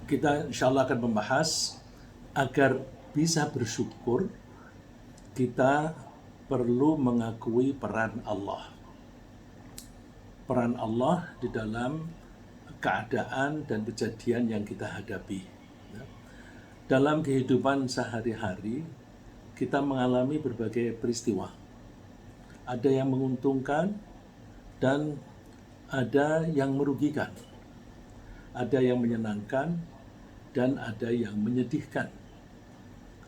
Kita insya Allah akan membahas agar bisa bersyukur, kita perlu mengakui peran Allah. Peran Allah di dalam keadaan dan kejadian yang kita hadapi. Dalam kehidupan sehari-hari, kita mengalami berbagai peristiwa. Ada yang menguntungkan dan ada yang merugikan. Ada yang menyenangkan dan ada yang menyedihkan.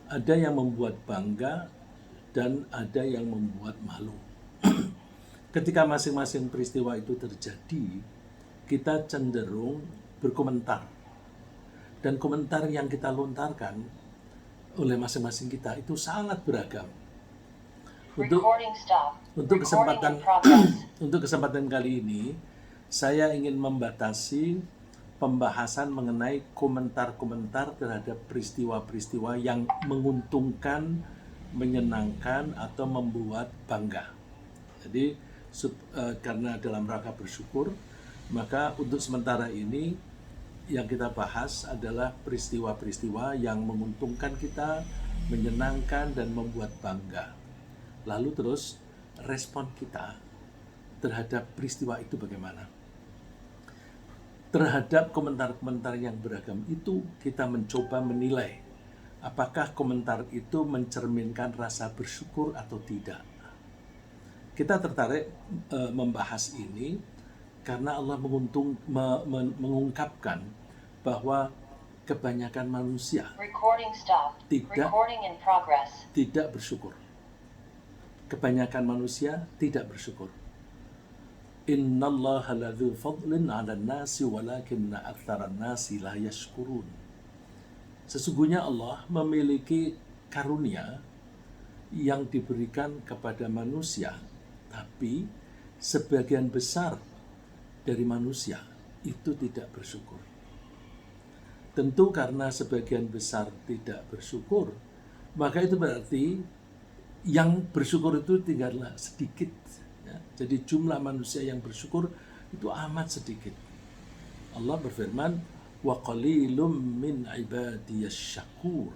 Ada yang membuat bangga dan ada yang membuat malu. Ketika masing-masing peristiwa itu terjadi, kita cenderung berkomentar. Dan komentar yang kita lontarkan oleh masing-masing kita itu sangat beragam. Untuk kesempatan kali ini, saya ingin membatasi pembahasan mengenai komentar-komentar terhadap peristiwa-peristiwa yang menguntungkan, menyenangkan, atau membuat bangga. Jadi, karena dalam rangka bersyukur, maka untuk sementara ini yang kita bahas adalah peristiwa-peristiwa yang menguntungkan kita, menyenangkan, dan membuat bangga. Lalu terus respon kita terhadap peristiwa itu bagaimana? Terhadap komentar-komentar yang beragam itu, kita mencoba menilai apakah komentar itu mencerminkan rasa bersyukur atau tidak. Kita tertarik membahas ini karena Allah mengungkapkan bahwa kebanyakan manusia tidak bersyukur. Kebanyakan manusia tidak bersyukur. Innallaha ladzu fadlin 'alan nasi walakinna aktsaran nasi la yashkurun. Sesungguhnya Allah memiliki karunia yang diberikan kepada manusia, tapi sebagian besar dari manusia itu tidak bersyukur. Tentu karena sebagian besar tidak bersyukur, maka itu berarti yang bersyukur itu tinggallah sedikit. Jadi jumlah manusia yang bersyukur itu amat sedikit. Allah berfirman, wa qalilum min ibadiyasy syakur.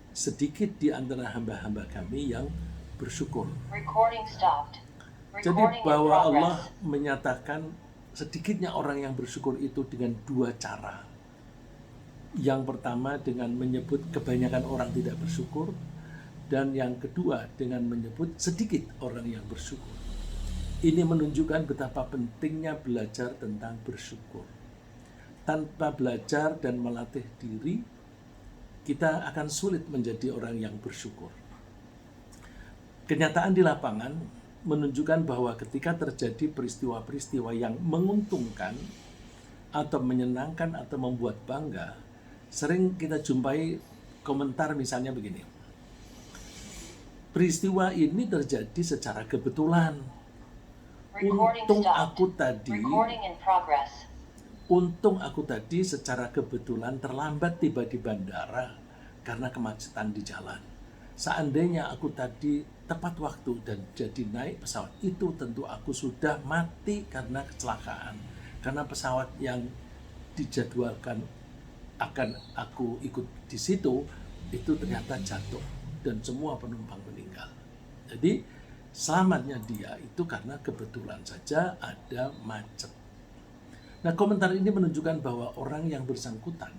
Sedikit di antara hamba-hamba kami yang bersyukur. Jadi bahwa Allah menyatakan sedikitnya orang yang bersyukur itu dengan dua cara. Yang pertama dengan menyebut kebanyakan orang tidak bersyukur, dan yang kedua dengan menyebut sedikit orang yang bersyukur. Ini menunjukkan betapa pentingnya belajar tentang bersyukur. Tanpa belajar dan melatih diri, kita akan sulit menjadi orang yang bersyukur. Kenyataan di lapangan menunjukkan bahwa ketika terjadi peristiwa-peristiwa yang menguntungkan atau menyenangkan atau membuat bangga, sering kita jumpai komentar misalnya begini. Peristiwa ini terjadi secara kebetulan. Untung aku tadi secara kebetulan terlambat tiba di bandara karena kemacetan di jalan. Seandainya aku tadi tepat waktu dan jadi naik pesawat itu, tentu aku sudah mati karena kecelakaan. Karena pesawat yang dijadwalkan akan aku ikut di situ itu ternyata jatuh dan semua penumpang meninggal. Jadi selamatnya dia itu karena kebetulan saja ada macet. Nah, komentar ini menunjukkan bahwa orang yang bersangkutan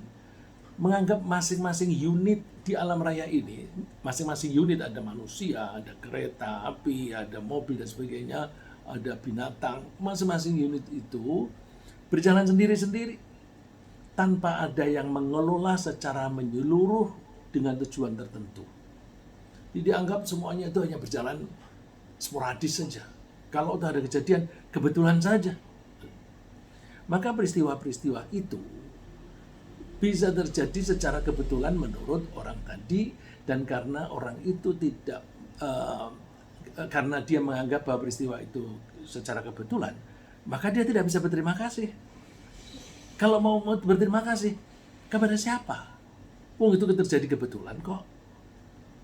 menganggap masing-masing unit di alam raya ini, masing-masing unit ada manusia, ada kereta api, ada mobil dan sebagainya, ada binatang, masing-masing unit itu berjalan sendiri-sendiri tanpa ada yang mengelola secara menyeluruh dengan tujuan tertentu. Jadi dianggap semuanya itu hanya berjalan sporadis saja. Kalau sudah ada kejadian, kebetulan saja. Maka peristiwa-peristiwa itu bisa terjadi secara kebetulan menurut orang tadi, dan karena orang itu tidak, karena dia menganggap bahwa peristiwa itu secara kebetulan, maka dia tidak bisa berterima kasih. Kalau mau berterima kasih, kepada siapa? Itu terjadi kebetulan kok.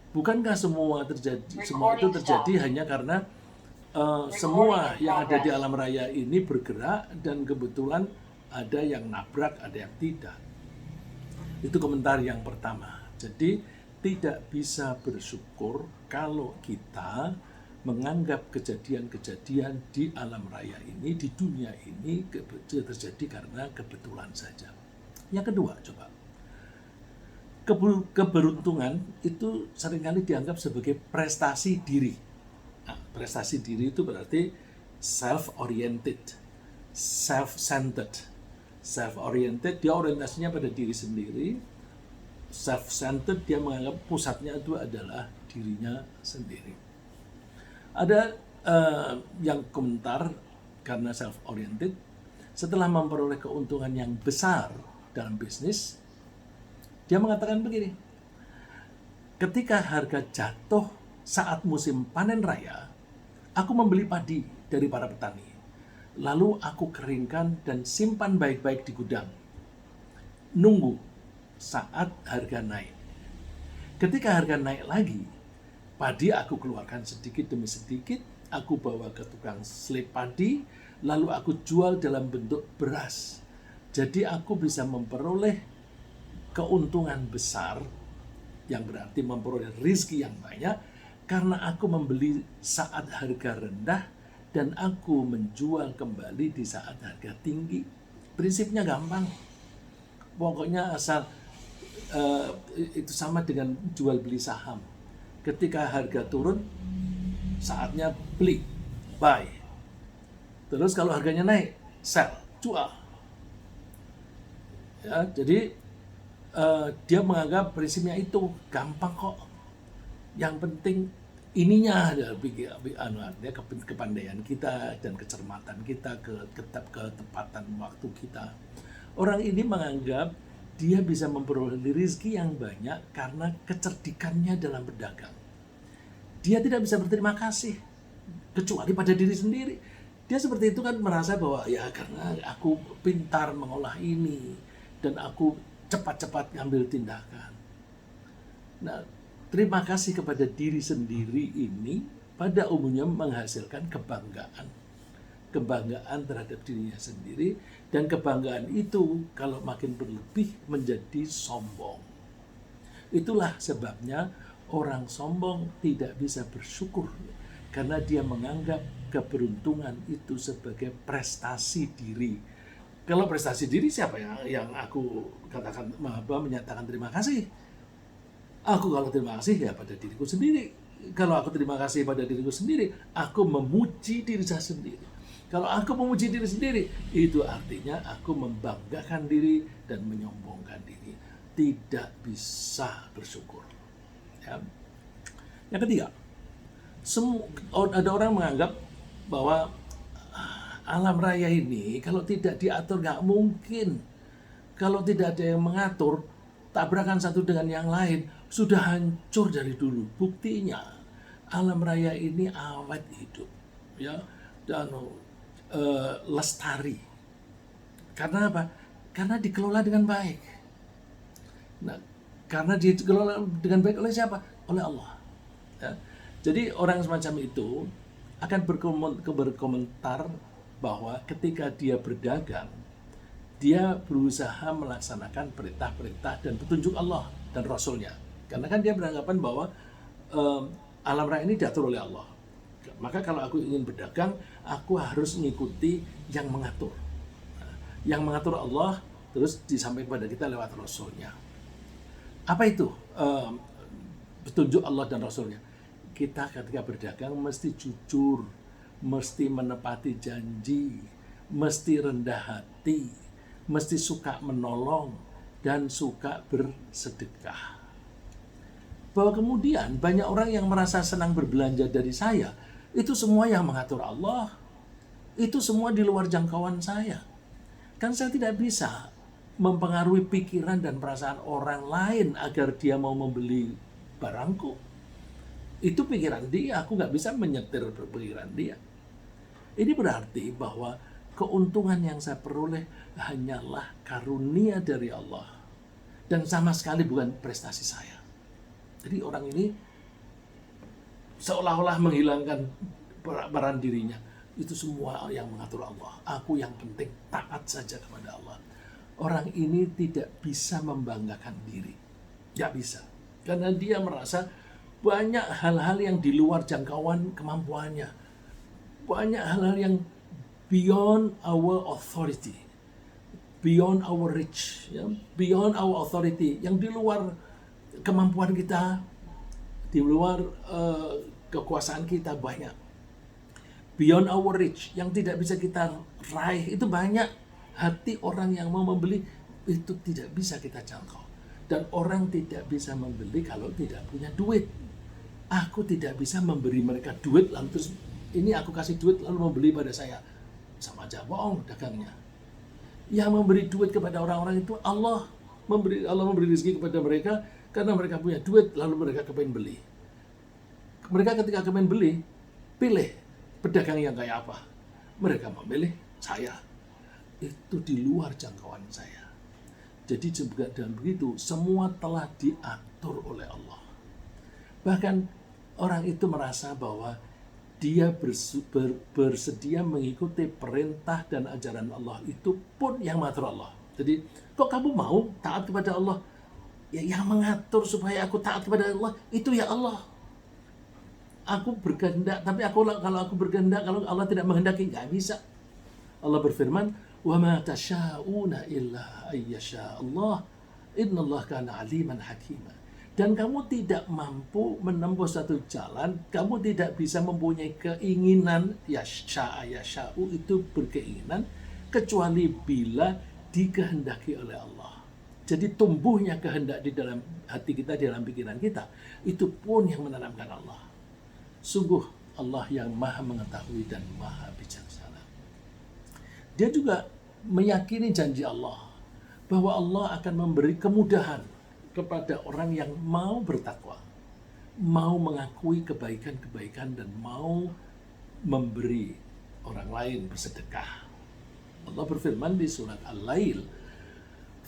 Bukankah semua itu terjadi hanya karena semua yang ada di alam raya ini bergerak dan kebetulan ada yang nabrak, ada yang tidak. Itu komentar yang pertama. Jadi tidak bisa bersyukur kalau kita menganggap kejadian-kejadian di alam raya ini, di dunia ini terjadi karena kebetulan saja. Yang kedua, coba. Keberuntungan itu seringkali dianggap sebagai prestasi diri. Nah, prestasi diri itu berarti self-oriented, self-centered. Self-oriented, dia orientasinya pada diri sendiri. Self-centered, dia menganggap pusatnya itu adalah dirinya sendiri. Ada yang komentar karena self-oriented, setelah memperoleh keuntungan yang besar dalam bisnis, dia mengatakan begini, ketika harga jatuh saat musim panen raya, aku membeli padi dari para petani. Lalu aku keringkan dan simpan baik-baik di gudang. Nunggu saat harga naik. Ketika harga naik lagi, padi aku keluarkan sedikit demi sedikit, aku bawa ke tukang selip padi, lalu aku jual dalam bentuk beras. Jadi aku bisa memperoleh keuntungan besar, yang berarti memperoleh rezeki yang banyak, karena aku membeli saat harga rendah, dan aku menjual kembali di saat harga tinggi. Prinsipnya gampang. Pokoknya asal itu sama dengan jual beli saham. Ketika harga turun, saatnya beli, buy. Terus kalau harganya naik, sell, jual. Ya, jadi dia menganggap prinsipnya itu gampang kok. Yang penting ininya adalah kepandaian kita dan kecermatan kita, ketepatan waktu kita. Orang ini menganggap dia bisa memperoleh rezeki yang banyak karena kecerdikannya dalam berdagang. Dia tidak bisa berterima kasih kecuali pada diri sendiri. Dia seperti itu kan, merasa bahwa ya karena aku pintar mengolah ini dan aku cepat-cepat ngambil tindakan. Nah, terima kasih kepada diri sendiri ini pada umumnya menghasilkan kebanggaan. Kebanggaan terhadap dirinya sendiri, dan kebanggaan itu kalau makin berlebih menjadi sombong. Itulah sebabnya orang sombong tidak bisa bersyukur, karena dia menganggap keberuntungan itu sebagai prestasi diri. Kalau prestasi diri, siapa yang aku katakan menyatakan terima kasih? Aku kalau terima kasih ya pada diriku sendiri. Kalau aku terima kasih pada diriku sendiri, aku memuji diri saya sendiri. Kalau aku memuji diri sendiri, itu artinya aku membanggakan diri dan menyombongkan diri. Tidak bisa bersyukur. Ya. Yang ketiga, ada orang menganggap bahwa alam raya ini kalau tidak diatur nggak mungkin. Kalau tidak ada yang mengatur, tabrakan satu dengan yang lain, sudah hancur dari dulu. Buktinya alam raya ini awet hidup, ya, dan lestari. Karena apa? Karena dikelola dengan baik. Nah, karena dikelola dengan baik oleh siapa? Oleh Allah. Ya. Jadi orang semacam itu akan berkomentar bahwa ketika dia berdagang, dia berusaha melaksanakan perintah-perintah dan petunjuk Allah dan Rasulnya. Karena kan dia beranggapan bahwa alam raya ini diatur oleh Allah. Maka kalau aku ingin berdagang, aku harus mengikuti yang mengatur. Yang mengatur Allah, terus disampaikan kepada kita lewat Rasulnya. Apa itu petunjuk Allah dan Rasulnya? Kita ketika berdagang mesti jujur, mesti menepati janji, mesti rendah hati, mesti suka menolong, dan suka bersedekah. Bahwa kemudian banyak orang yang merasa senang berbelanja dari saya, itu semua yang mengatur Allah. Itu semua di luar jangkauan saya. Kan saya tidak bisa mempengaruhi pikiran dan perasaan orang lain agar dia mau membeli barangku. Itu pikiran dia, aku nggak bisa menyetir pikiran dia. Ini berarti bahwa keuntungan yang saya peroleh hanyalah karunia dari Allah. Dan sama sekali bukan prestasi saya. Jadi orang ini seolah-olah menghilangkan peran dirinya. Itu semua yang mengatur Allah. Aku yang penting taat saja kepada Allah. orang ini tidak bisa membanggakan diri. Nggak bisa. Karena dia merasa banyak hal-hal yang di luar jangkauan kemampuannya. Banyak hal-hal yang beyond our authority. Beyond our reach. Ya, beyond our authority. Yang di luar kemampuan kita, di luar kekuasaan kita banyak. Beyond our reach, yang tidak bisa kita raih, itu banyak. Hati orang yang mau membeli itu tidak bisa kita jangkau. Dan orang tidak bisa membeli kalau tidak punya duit. Aku tidak bisa memberi mereka duit lalu terus ini aku kasih duit lalu membeli pada saya. Sama aja bohong dagangnya. Yang memberi duit kepada orang-orang itu Allah memberi rezeki kepada mereka karena mereka punya duit lalu mereka kepengen beli. Mereka ketika kepengen beli, pilih pedagang yang kayak apa. Mereka memilih saya. Itu di luar jangkauan saya. Jadi juga dan begitu, semua telah diatur oleh Allah. Bahkan orang itu merasa bahwa dia bersedia mengikuti perintah dan ajaran Allah itu pun yang mengatur Allah. Jadi, kok kamu mau taat kepada Allah? Ya, yang mengatur supaya aku taat kepada Allah, itu ya Allah. Aku berkehendak, tapi kalau aku berkehendak, kalau Allah tidak menghendaki, nggak bisa. Allah berfirman, وَمَا تَشَاءُونَ إِلَّا أَن يَشَاءَ اللَّهُ إِنَّ اللَّهَ كَانَ عَلِيمًا حَكِيمًا. Dan kamu tidak mampu menempuh satu jalan, kamu tidak bisa mempunyai keinginan, yasha'u itu berkeinginan, kecuali bila dikehendaki oleh Allah. Jadi tumbuhnya kehendak di dalam hati kita, di dalam pikiran kita, itu pun yang menanamkan Allah. Sungguh Allah yang maha mengetahui dan maha bijaksana. Dia juga meyakini janji Allah bahwa Allah akan memberi kemudahan kepada orang yang mau bertakwa, mau mengakui kebaikan-kebaikan dan mau memberi orang lain bersedekah. Allah berfirman di surat Al-Lail,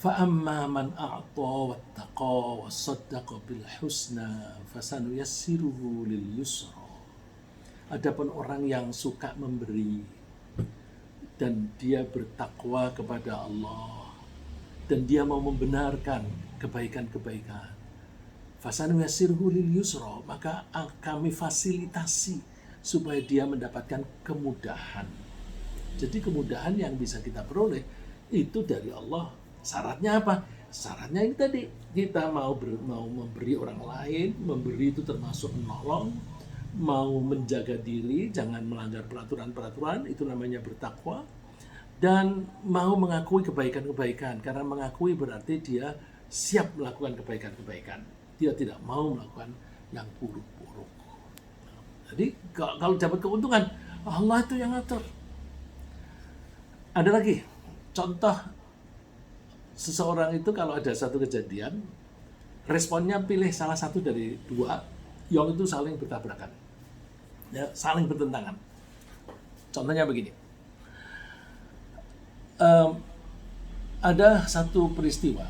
فَأَمَّا مَنْ أَعْطَى وَاتَّقَى وَصَدَّقَ بِالْحُسْنَى فَسَنُيَسِّرُهُ لِلْيُسْرَى. Adapun orang yang suka memberi dan dia bertakwa kepada Allah dan dia mau membenarkan kebaikan-kebaikan, fasanuyasirhu lil yusra, maka kami fasilitasi supaya dia mendapatkan kemudahan. Jadi kemudahan yang bisa kita peroleh itu dari Allah. Syaratnya apa? Syaratnya ini tadi, kita mau memberi orang lain, memberi itu termasuk menolong, mau menjaga diri, jangan melanggar peraturan-peraturan, itu namanya bertakwa. Dan mau mengakui kebaikan-kebaikan, karena mengakui berarti dia siap melakukan kebaikan-kebaikan. Dia tidak mau melakukan yang buruk-buruk. Jadi kalau dapat keuntungan, Allah itu yang ngatur. Ada lagi, contoh seseorang itu kalau ada satu kejadian, responnya pilih salah satu dari dua, yang itu saling bertabrakan, ya, saling bertentangan. Contohnya begini, ada satu peristiwa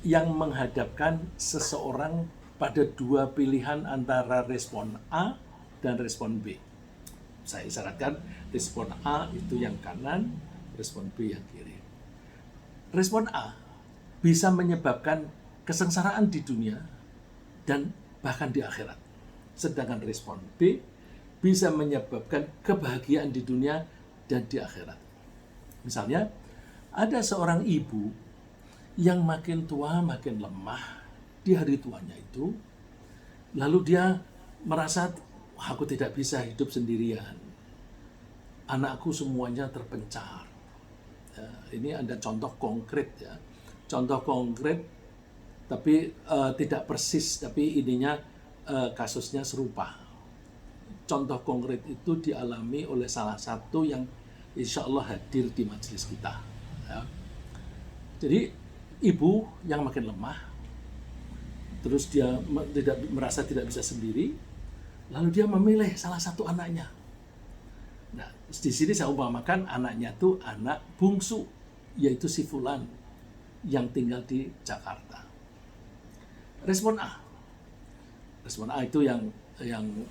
yang menghadapkan seseorang pada dua pilihan antara respon A dan respon B. Saya isyaratkan respon A itu yang kanan, respon B yang kiri. Respon A bisa menyebabkan kesengsaraan di dunia dan bahkan di akhirat. Sedangkan respon B bisa menyebabkan kebahagiaan di dunia dan di akhirat. Misalnya, ada seorang ibu yang makin tua makin lemah di hari tuanya itu, lalu dia merasa, aku tidak bisa hidup sendirian. Anakku semuanya terpencar. Ya, ini ada contoh konkret ya. Contoh konkret tapi tidak persis, tapi ininya kasusnya serupa. Contoh konkret itu dialami oleh salah satu yang insya Allah hadir di majelis kita. Ya. Jadi ibu yang makin lemah, terus dia merasa tidak bisa sendiri, lalu dia memilih salah satu anaknya. Nah, di sini saya umpamakan anaknya itu anak bungsu, yaitu si Fulan yang tinggal di Jakarta. Respon A itu yang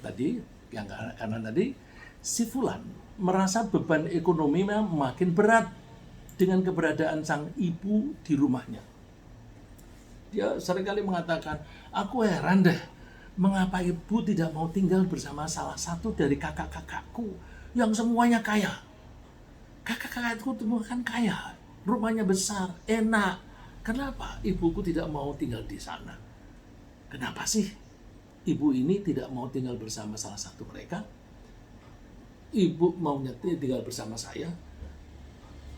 tadi, yang kanan tadi, si Fulan merasa beban ekonomi makin berat dengan keberadaan sang ibu di rumahnya. Dia seringkali mengatakan, aku heran deh, mengapa ibu tidak mau tinggal bersama salah satu dari kakak-kakakku yang semuanya kaya. Kakak-kakakku itu kan kaya, rumahnya besar, enak. Kenapa ibuku tidak mau tinggal di sana? Kenapa sih ibu ini tidak mau tinggal bersama salah satu mereka? Ibu maunya tinggal bersama saya.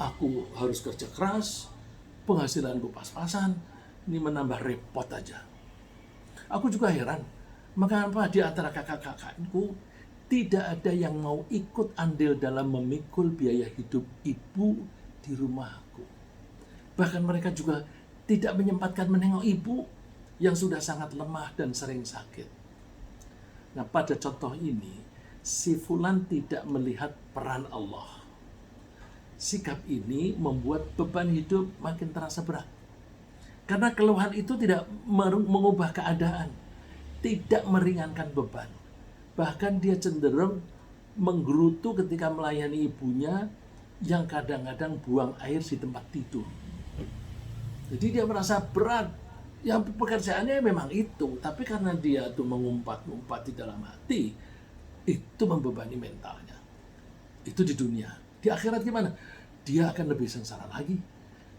Aku harus kerja keras, penghasilanku pas-pasan, ini menambah repot aja. Aku juga heran, mengapa di antara kakak-kakakku tidak ada yang mau ikut andil dalam memikul biaya hidup ibu di rumahku. Bahkan mereka juga tidak menyempatkan menengok ibu yang sudah sangat lemah dan sering sakit. Nah, pada contoh ini, si fulan tidak melihat peran Allah. Sikap ini membuat beban hidup makin terasa berat. Karena keluhan itu tidak mengubah keadaan, tidak meringankan beban. Bahkan dia cenderung menggerutu ketika melayani ibunya yang kadang-kadang buang air di tempat tidur. Jadi dia merasa berat. Yang pekerjaannya memang itu, tapi karena dia tuh mengumpat-ngumpat di dalam hati, itu membebani mentalnya. Itu di dunia. Di akhirat gimana? Dia akan lebih sengsara lagi.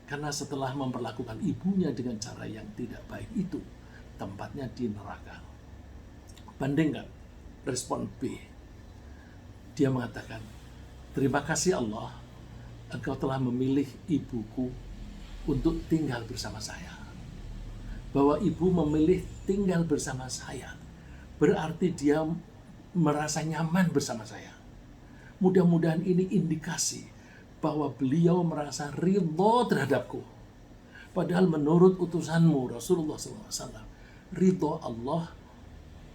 Karena setelah memperlakukan ibunya dengan cara yang tidak baik itu, tempatnya di neraka. Bandingkan respon B. Dia mengatakan, terima kasih Allah, Engkau telah memilih ibuku untuk tinggal bersama saya. Bahwa ibu memilih tinggal bersama saya, berarti dia merasa nyaman bersama saya. Mudah-mudahan ini indikasi bahwa beliau merasa ridho terhadapku. Padahal menurut utusanmu Rasulullah SAW, ridho Allah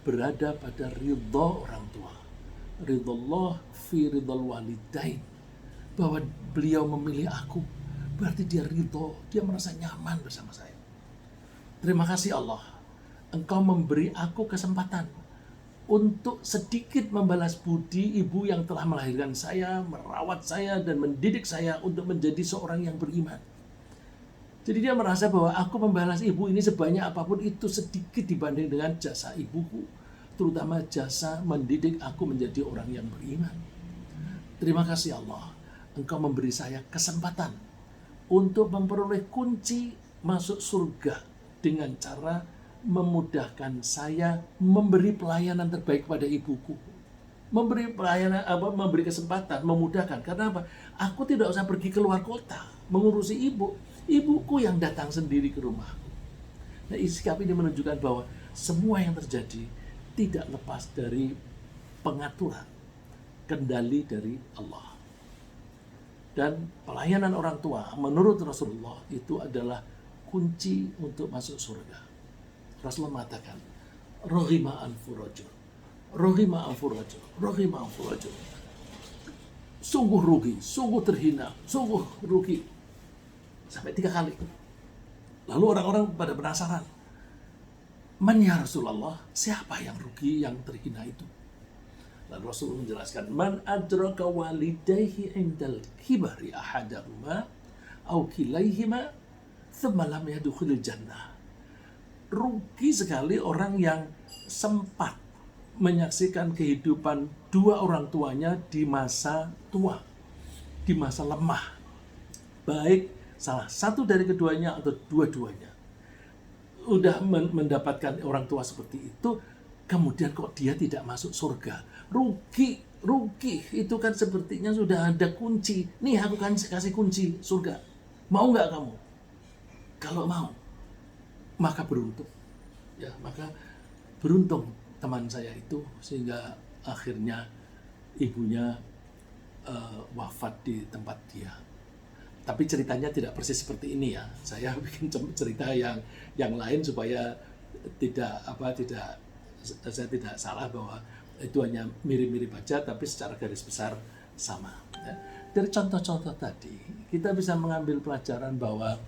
berada pada ridho orang tua. Ridho Allah fi ridhol walidain. Bahwa beliau memilih aku, berarti dia ridho, dia merasa nyaman bersama saya. Terima kasih Allah, Engkau memberi aku kesempatan untuk sedikit membalas budi ibu yang telah melahirkan saya, merawat saya, dan mendidik saya untuk menjadi seorang yang beriman. Jadi dia merasa bahwa aku membalas ibu ini sebanyak apapun itu sedikit dibanding dengan jasa ibuku, terutama jasa mendidik aku menjadi orang yang beriman. Terima kasih Allah, Engkau memberi saya kesempatan untuk memperoleh kunci masuk surga dengan cara memudahkan saya memberi pelayanan terbaik pada ibuku. Memberi pelayanan, memberi kesempatan, memudahkan. Karena apa? Aku tidak usah pergi keluar kota mengurusi ibu. Ibuku yang datang sendiri ke rumahku. Nah, sikap ini menunjukkan bahwa semua yang terjadi tidak lepas dari pengaturan, kendali dari Allah. Dan pelayanan orang tua menurut Rasulullah itu adalah kunci untuk masuk surga. Rasulullah mengatakan, rohima anfu rajul, rohima anfu rajul, rohima anfu rajul. Sungguh rugi, sungguh terhina, sungguh rugi. Sampai 3 kali. Lalu orang-orang pada penasaran, man ya Rasulullah, siapa yang rugi, yang terhina itu? Lalu Rasulullah menjelaskan, man adraka walidayhi indal kibari ahadahuma au kilaihima thumma lam yadkhulul jannah. Rugi sekali orang yang sempat menyaksikan kehidupan dua orang tuanya di masa tua, di masa lemah. Baik salah satu dari keduanya atau dua-duanya. Udah mendapatkan orang tua seperti itu, kemudian kok dia tidak masuk surga. Rugi. Itu kan sepertinya sudah ada kunci. Nih aku kan kasih kunci surga. Mau nggak kamu? Kalau mau, maka beruntung. Ya, maka beruntung teman saya itu sehingga akhirnya ibunya wafat di tempat dia. Tapi ceritanya tidak persis seperti ini ya. Saya bikin cerita yang lain supaya saya tidak salah bahwa itu hanya mirip-mirip aja, tapi secara garis besar sama. Ya. Dari contoh-contoh tadi, kita bisa mengambil pelajaran bahwa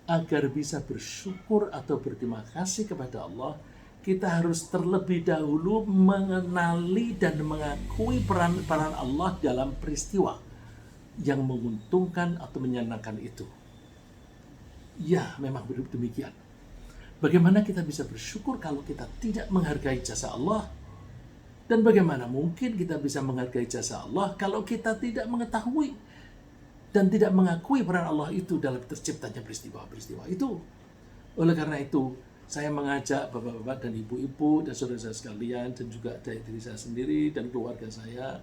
agar bisa bersyukur atau berterima kasih kepada Allah, kita harus terlebih dahulu mengenali dan mengakui peran Allah dalam peristiwa. yang menguntungkan atau menyenangkan itu. Ya, memang demikian. Bagaimana kita bisa bersyukur kalau kita tidak menghargai jasa Allah? Dan bagaimana mungkin kita bisa menghargai jasa Allah kalau kita tidak mengetahui dan tidak mengakui peran Allah itu dalam terciptanya peristiwa-peristiwa itu? Oleh karena itu, saya mengajak bapak-bapak dan ibu-ibu dan saudara-saudara sekalian dan juga dari diri saya sendiri dan keluarga saya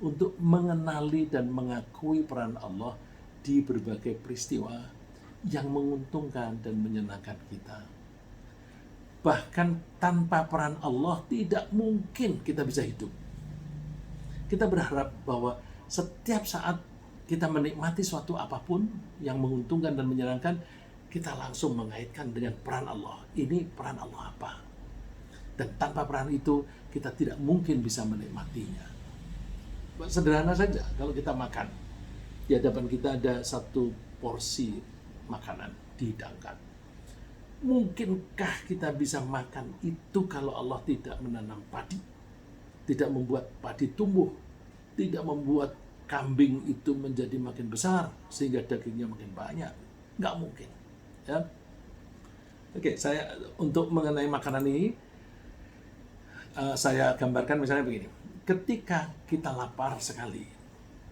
untuk mengenali dan mengakui peran Allah di berbagai peristiwa yang menguntungkan dan menyenangkan kita. Bahkan tanpa peran Allah tidak mungkin kita bisa hidup. Kita berharap bahwa setiap saat kita menikmati suatu apapun yang menguntungkan dan menyenangkan, kita langsung mengaitkan dengan peran Allah. Ini peran Allah apa? Dan tanpa peran itu, kita tidak mungkin bisa menikmatinya. Sederhana saja, kalau kita makan, di hadapan kita ada satu porsi makanan dihidangkan. Mungkinkah kita bisa makan itu kalau Allah tidak menanam padi? Tidak membuat padi tumbuh, tidak membuat kambing itu menjadi makin besar sehingga dagingnya makin banyak. Nggak mungkin. Ya. Oke, saya untuk mengenai makanan ini, saya gambarkan misalnya begini. Ketika kita lapar sekali,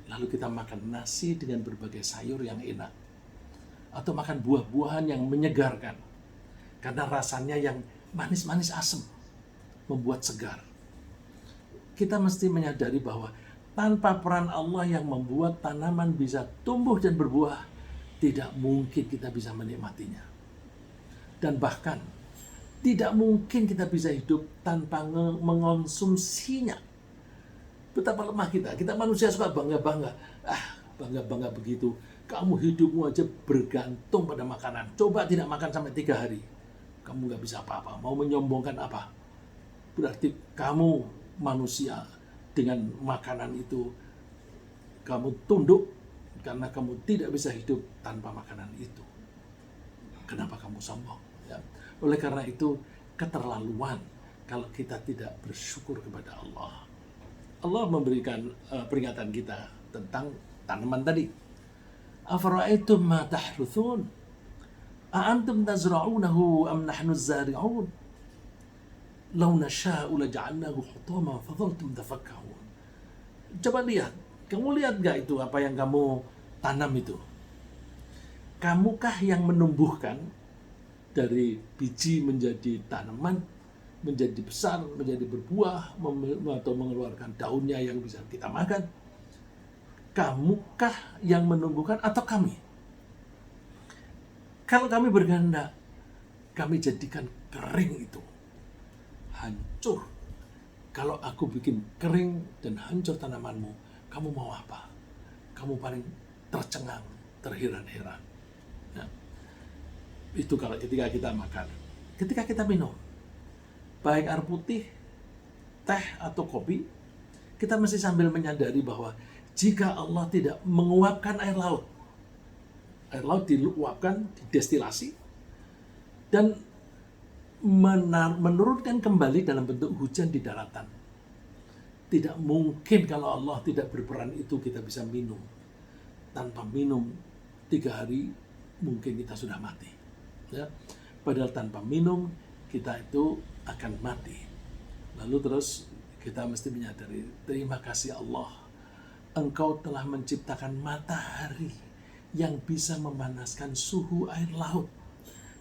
lalu kita makan nasi dengan berbagai sayur yang enak, atau makan buah-buahan yang menyegarkan, karena rasanya yang manis-manis asam, membuat segar. Kita mesti menyadari bahwa tanpa peran Allah yang membuat tanaman bisa tumbuh dan berbuah, tidak mungkin kita bisa menikmatinya. Dan bahkan, tidak mungkin kita bisa hidup tanpa mengonsumsinya. Betapa lemah kita. Kita manusia suka bangga-bangga. Bangga-bangga begitu. Kamu hidupmu aja bergantung pada makanan. Coba tidak makan sampai 3 hari. Kamu nggak bisa apa-apa. Mau menyombongkan apa? Berarti kamu manusia dengan makanan itu, kamu tunduk karena kamu tidak bisa hidup tanpa makanan itu. Kenapa kamu sombong? Ya. Oleh karena itu, keterlaluan kalau kita tidak bersyukur kepada Allah. Allah memberikan peringatan kita tentang tanaman tadi. Afara'aitum ma tahruthun? A'antum tazra'unahu am nahnu az-zari'un? Law nasha'u laja'alnahu hutaman fadhaltum tafakkahun. Coba lihat, kamu lihat gak itu apa yang kamu tanam itu? Kamukah yang menumbuhkan dari biji menjadi tanaman, menjadi besar, menjadi berbuah, atau mengeluarkan daunnya yang bisa kita makan? Kamukah yang menumbuhkan atau kami? Kalau kami berkehendak, kami jadikan kering itu, hancur. Kalau aku bikin kering dan hancur tanamanmu, kamu mau apa? Kamu paling tercengang, terheran-heran. Nah, itu kalau ketika kita makan. Ketika kita minum, baik air putih, teh, atau kopi, kita mesti sambil menyadari bahwa jika Allah tidak menguapkan air laut diuapkan, didestilasi, dan menurunkan kembali dalam bentuk hujan di daratan. Tidak mungkin kalau Allah tidak berperan itu kita bisa minum. Tanpa minum 3 hari mungkin kita sudah mati. Ya. Padahal tanpa minum kita itu akan mati. Lalu terus kita mesti menyadari, terima kasih Allah, Engkau telah menciptakan matahari yang bisa memanaskan suhu air laut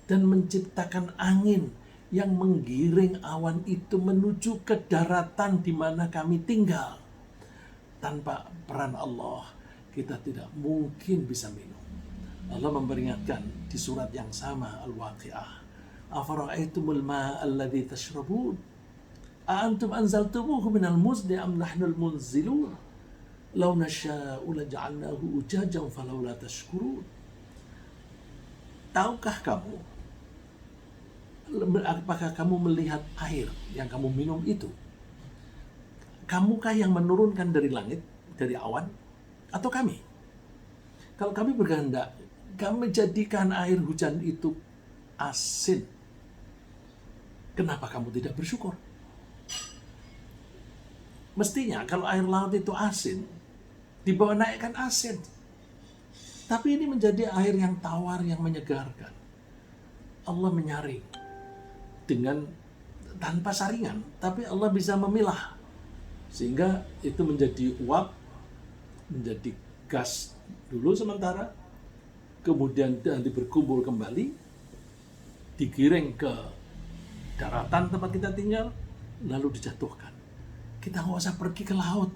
dan menciptakan angin yang menggiring awan itu menuju ke daratan di mana kami tinggal. Tanpa peran Allah, kita tidak mungkin bisa minum. Allah memperingatkan di surat yang sama, Al-Waqi'ah. Afara'aitumul ma'a alladhi tashrabun? A'antum anzaltumuhu minal muzni am nahnul munzilun? Law nasha'u laja'alnahu ujajan falawla tashkurun. Tahukah kamu, apakah kamu melihat air yang kamu minum itu? Kamukah yang menurunkan dari langit, dari awan, atau kami? Kalau kami berkehendak, kami jadikan air hujan itu asin. Kenapa kamu tidak bersyukur? Mestinya kalau air laut itu asin, dibawa naikkan asin. Tapi ini menjadi air yang tawar, yang menyegarkan. Allah menyaring dengan tanpa saringan, tapi Allah bisa memilah sehingga itu menjadi uap, menjadi gas dulu sementara, kemudian nanti berkumpul kembali, digiring ke daratan tempat kita tinggal, lalu dijatuhkan. Kita nggak usah pergi ke laut.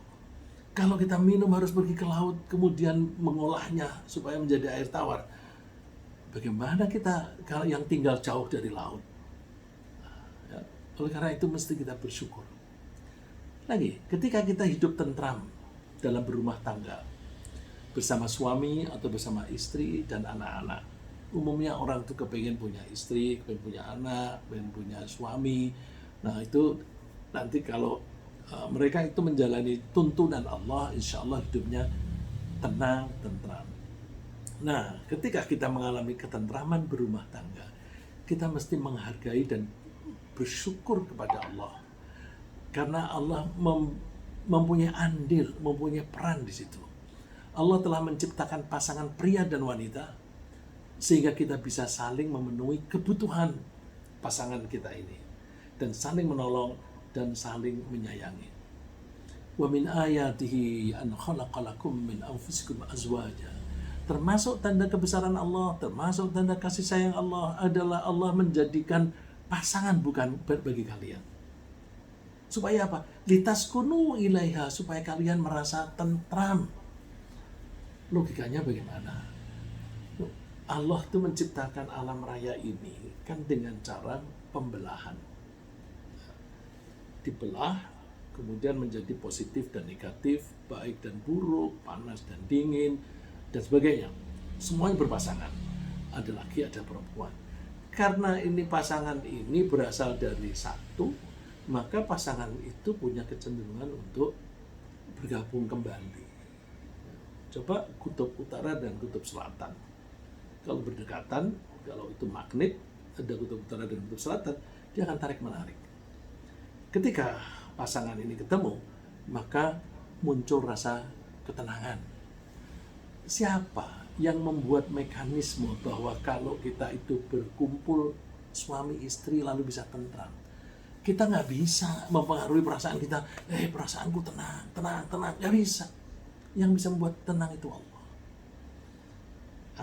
Kalau kita minum harus pergi ke laut, kemudian mengolahnya supaya menjadi air tawar. Bagaimana kita kalau yang tinggal jauh dari laut? Ya, oleh karena itu mesti kita bersyukur. Lagi, ketika kita hidup tentram dalam berumah tangga, bersama suami atau bersama istri dan anak-anak. Umumnya orang itu kepengen punya istri, kepengen punya anak, kepengen punya suami. Nah itu nanti kalau mereka itu menjalani tuntunan Allah, insya Allah hidupnya tenang, tentram. Nah, ketika kita mengalami ketentraman berumah tangga, kita mesti menghargai dan bersyukur kepada Allah. Karena Allah mempunyai andil, mempunyai peran di situ. Allah telah menciptakan pasangan pria dan wanita, sehingga kita bisa saling memenuhi kebutuhan pasangan kita ini. Dan saling menolong dan saling menyayangi. Wa min ayatihi an khalaqalakum min anfusikum azwaja. Termasuk tanda kebesaran Allah, termasuk tanda kasih sayang Allah adalah Allah menjadikan pasangan bukan bagi kalian. Supaya apa? Litaskunu ilaiha, supaya kalian merasa tentram. Logikanya bagaimana? Allah itu menciptakan alam raya ini kan dengan cara pembelahan. Dibelah, kemudian menjadi positif dan negatif, baik dan buruk, panas dan dingin, dan sebagainya. Semuanya berpasangan. Ada laki, ada perempuan. Karena ini pasangan ini berasal dari satu, maka pasangan itu punya kecenderungan untuk bergabung kembali. Coba kutub utara dan kutub selatan. Kalau berdekatan, kalau itu magnet, ada kutub utara dan kutub selatan, dia akan tarik-menarik. Ketika pasangan ini ketemu, maka muncul rasa ketenangan. Siapa yang membuat mekanisme bahwa kalau kita itu berkumpul suami istri lalu bisa tentram? Kita nggak bisa mempengaruhi perasaan kita. Perasaanku tenang, nggak bisa. Yang bisa membuat tenang itu Allah.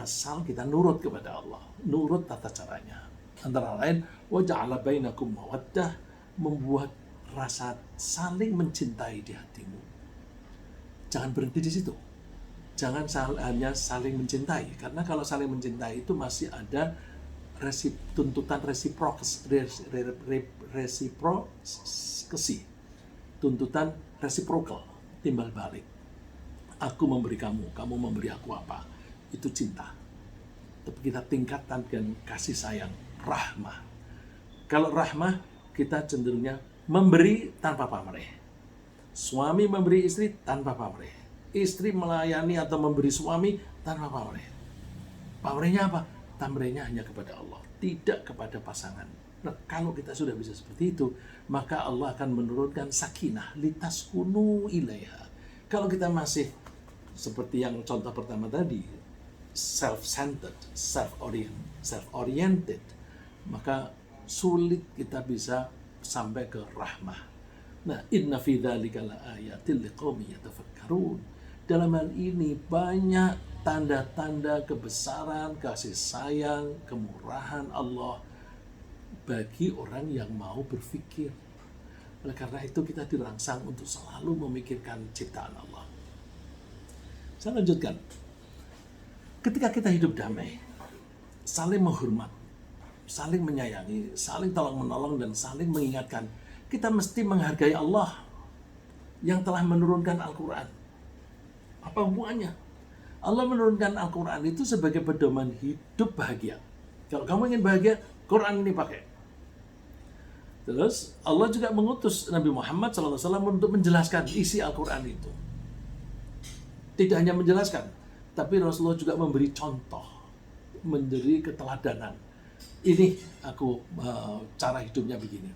Asal kita nurut kepada Allah, nurut tata caranya. Antara lain, wa ja'ala bainakum mawaddah, membuat rasa saling mencintai di hatimu. Jangan berhenti di situ. Jangan hanya saling mencintai, karena kalau saling mencintai itu masih ada tuntutan resiprokasi, tuntutan reciprocal, timbal balik. Aku memberi kamu, kamu memberi aku apa? Itu cinta. Tapi kita tingkatkan dengan kasih sayang, rahmah. Kalau rahmah, kita cenderungnya memberi tanpa pamrih. Suami memberi istri tanpa pamrih. Istri melayani atau memberi suami tanpa pamrih. Pamrihnya apa? Pamrihnya hanya kepada Allah, tidak kepada pasangan. Nah, kalau kita sudah bisa seperti itu, maka Allah akan menurunkan sakinah, litaskunu ilaiha. Kalau kita masih seperti yang contoh pertama tadi, self-centered, self-oriented, maka sulit kita bisa sampai ke rahmah. Nah, inna fi dzalika laayatil liqaumin yatafakkarun. Dalam hal ini banyak tanda-tanda kebesaran, kasih sayang, kemurahan Allah bagi orang yang mau berpikir. Oleh karena itu kita dirangsang untuk selalu memikirkan ciptaan Allah. Saya lanjutkan. Ketika kita hidup damai, saling menghormat, saling menyayangi, saling tolong-menolong, dan saling mengingatkan, kita mesti menghargai Allah yang telah menurunkan Al-Quran. Apa hubungannya? Allah menurunkan Al-Quran itu sebagai pedoman hidup bahagia. Kalau kamu ingin bahagia, Quran ini pakai. Terus Allah juga mengutus Nabi Muhammad SAW untuk menjelaskan isi Al-Quran itu. Tidak hanya menjelaskan, tapi Rasulullah juga memberi contoh, memberi keteladanan. Ini aku cara hidupnya begini.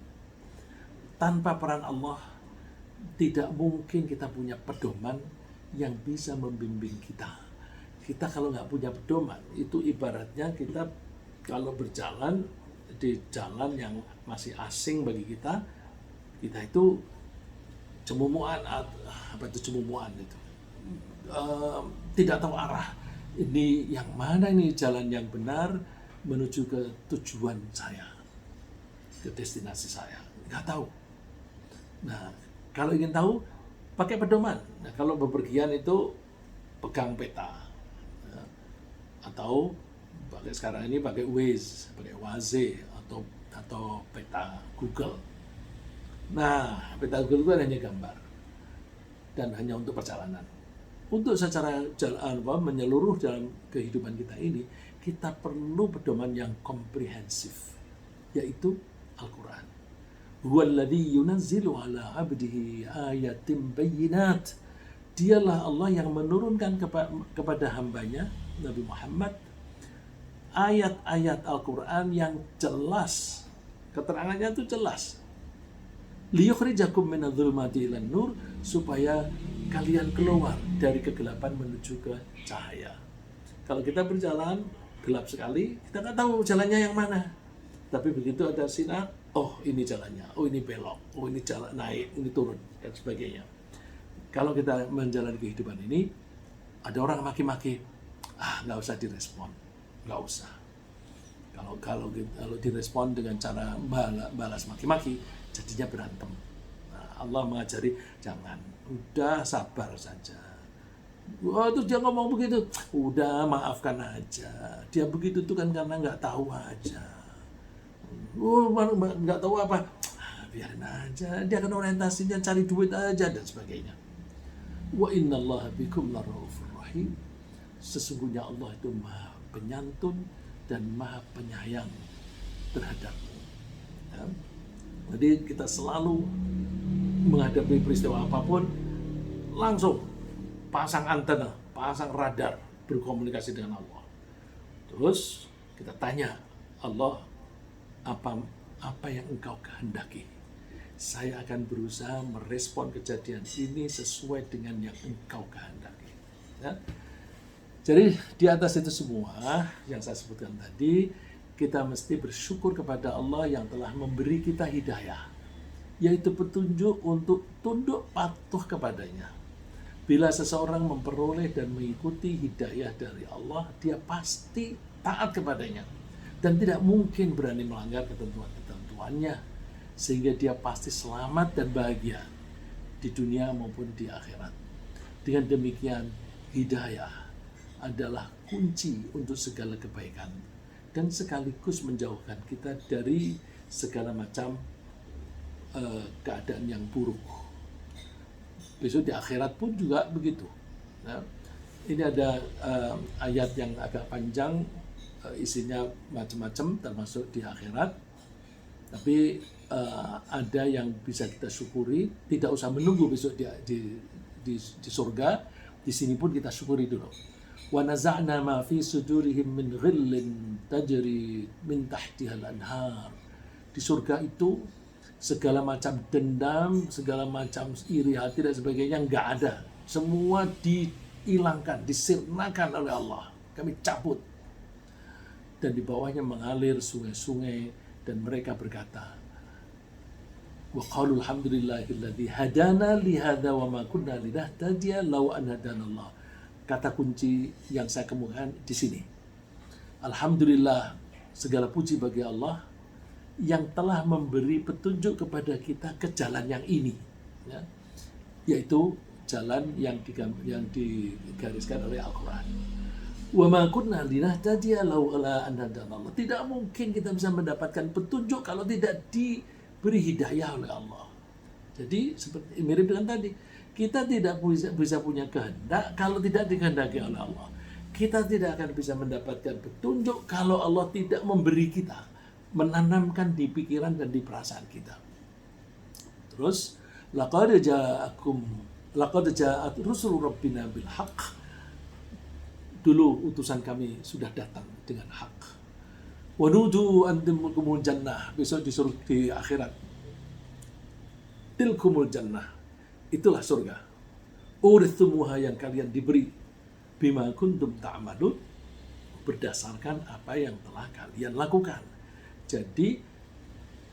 Tanpa peran Allah, tidak mungkin kita punya pedoman yang bisa membimbing kita. Kita kalau nggak punya pedoman, itu ibaratnya kita kalau berjalan di jalan yang masih asing bagi kita itu cemumuan, apa itu cemumuan itu, tidak tahu arah. Ini yang mana, ini jalan yang benar menuju ke tujuan saya, ke destinasi saya, nggak tahu. Nah, kalau ingin tahu, pakai pedoman. Nah, kalau bepergian itu pegang peta, atau pakai sekarang ini pakai Waze, pakai Waze atau peta Google. Nah, peta Google itu hanya gambar dan hanya untuk perjalanan. Untuk secara menyeluruh dalam kehidupan kita ini, kita perlu pedoman yang komprehensif, yaitu Al-Quran. Huwallazi yunazzilu ala abdihi ayatin bayyinat. Dialah Allah yang menurunkan kepada hambanya Nabi Muhammad ayat-ayat Al-Quran yang jelas, keterangannya itu jelas. Liyukhrijakum minadh-dhulumati ilan nur, supaya kalian keluar dari kegelapan menuju ke cahaya. Kalau kita berjalan gelap sekali, kita nggak tahu jalannya yang mana. Tapi begitu ada sinar, oh ini jalannya, oh ini belok, oh ini jalan naik, ini turun, dan sebagainya. Kalau kita menjalani kehidupan ini, ada orang maki-maki, nggak usah direspon, nggak usah. Kalau direspon dengan cara balas maki-maki, jadinya berantem. Nah, Allah mengajari jangan, udah sabar saja. Terus dia ngomong begitu, udah maafkan aja. Dia begitu tuh kan karena nggak tahu aja. Nggak tahu apa, biarin aja. Dia kan orientasinya cari duit aja dan sebagainya. Wa innallaha bikum laraufur rahim. Sesungguhnya Allah itu maha penyantun dan maha penyayang terhadapmu. Ya. Jadi kita selalu menghadapi peristiwa apapun, langsung pasang antena, pasang radar, berkomunikasi dengan Allah. Terus kita tanya, Allah, apa yang engkau kehendaki? Saya akan berusaha merespon kejadian ini sesuai dengan yang engkau kehendaki. Ya. Jadi di atas itu semua yang saya sebutkan tadi, kita mesti bersyukur kepada Allah yang telah memberi kita hidayah, yaitu petunjuk untuk tunduk patuh kepadanya. Bila seseorang memperoleh dan mengikuti hidayah dari Allah, dia pasti taat kepadanya dan tidak mungkin berani melanggar ketentuan-ketentuannya, sehingga dia pasti selamat dan bahagia di dunia maupun di akhirat. Dengan demikian, hidayah adalah kunci untuk segala kebaikan dan sekaligus menjauhkan kita dari segala macam keadaan yang buruk. Besok di akhirat pun juga begitu. Nah, ini ada ayat yang agak panjang, isinya macam-macam termasuk di akhirat. Tapi ada yang bisa kita syukuri, tidak usah menunggu besok di surga. Di sini pun kita syukuri dulu. Wa naza'na ma fi sudurihim min ghillin tajri min tahtihal anhar. Di surga itu segala macam dendam, segala macam iri hati dan sebagainya nggak ada. Semua dihilangkan, disirnakan oleh Allah. Kami cabut. Dan di bawahnya mengalir sungai-sungai dan mereka berkata, wa qalu alhamdulillahilladzi hadana li hadza wa ma kunna linahtadiya law an hadanallah. Kata kunci yang saya kemukakan di sini. Alhamdulillah, segala puji bagi Allah yang telah memberi petunjuk kepada kita ke jalan yang ini, ya, yaitu jalan yang digariskan oleh Al-Quran. Wa ma kunna linahtadiya laula an hadanallah. Tidak mungkin kita bisa mendapatkan petunjuk kalau tidak diberi hidayah oleh Allah. Jadi seperti mirip dengan tadi. Kita tidak bisa punya kehendak kalau tidak dikehendaki oleh Allah. Kita tidak akan bisa mendapatkan petunjuk kalau Allah tidak memberi kita, menanamkan di pikiran dan di perasaan kita. Terus, laqad ja'at rusul rabbina bil haqq. Dulu utusan kami sudah datang dengan hak. Wa nudu an tilkumul jannah. Besok disuruh di akhirat. Tilkumul jannah. Itulah surga. Urithumuha yang kalian diberi. bima kuntum ta'malun, berdasarkan apa yang telah kalian lakukan. Jadi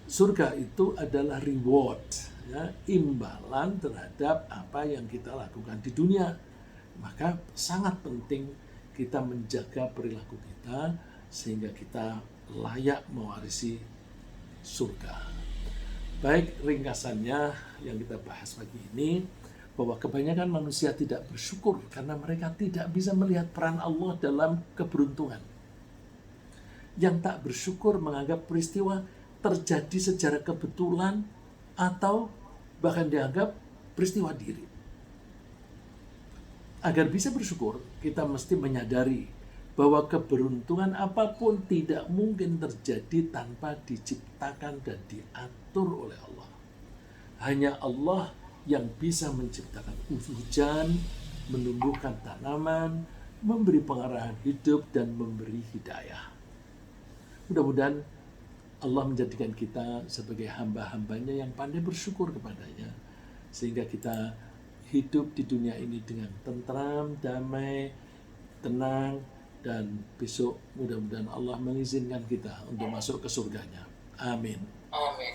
surga itu adalah reward, ya, imbalan terhadap apa yang kita lakukan di dunia. Maka sangat penting kita menjaga perilaku kita sehingga kita layak mewarisi surga. Baik, ringkasannya yang kita bahas pagi ini, bahwa kebanyakan manusia tidak bersyukur karena mereka tidak bisa melihat peran Allah dalam keberuntungan. Yang tak bersyukur menganggap peristiwa terjadi secara kebetulan atau bahkan dianggap peristiwa diri. Agar bisa bersyukur, kita mesti menyadari bahwa keberuntungan apapun tidak mungkin terjadi tanpa diciptakan dan diatur oleh Allah. Hanya Allah yang bisa menciptakan hujan, menumbuhkan tanaman, memberi pengarahan hidup, dan memberi hidayah. Mudah-mudahan Allah menjadikan kita sebagai hamba-hambanya yang pandai bersyukur kepadanya, sehingga kita hidup di dunia ini dengan tentram, damai, tenang, dan besok mudah-mudahan Allah mengizinkan kita untuk masuk ke surganya. Amin. Amin.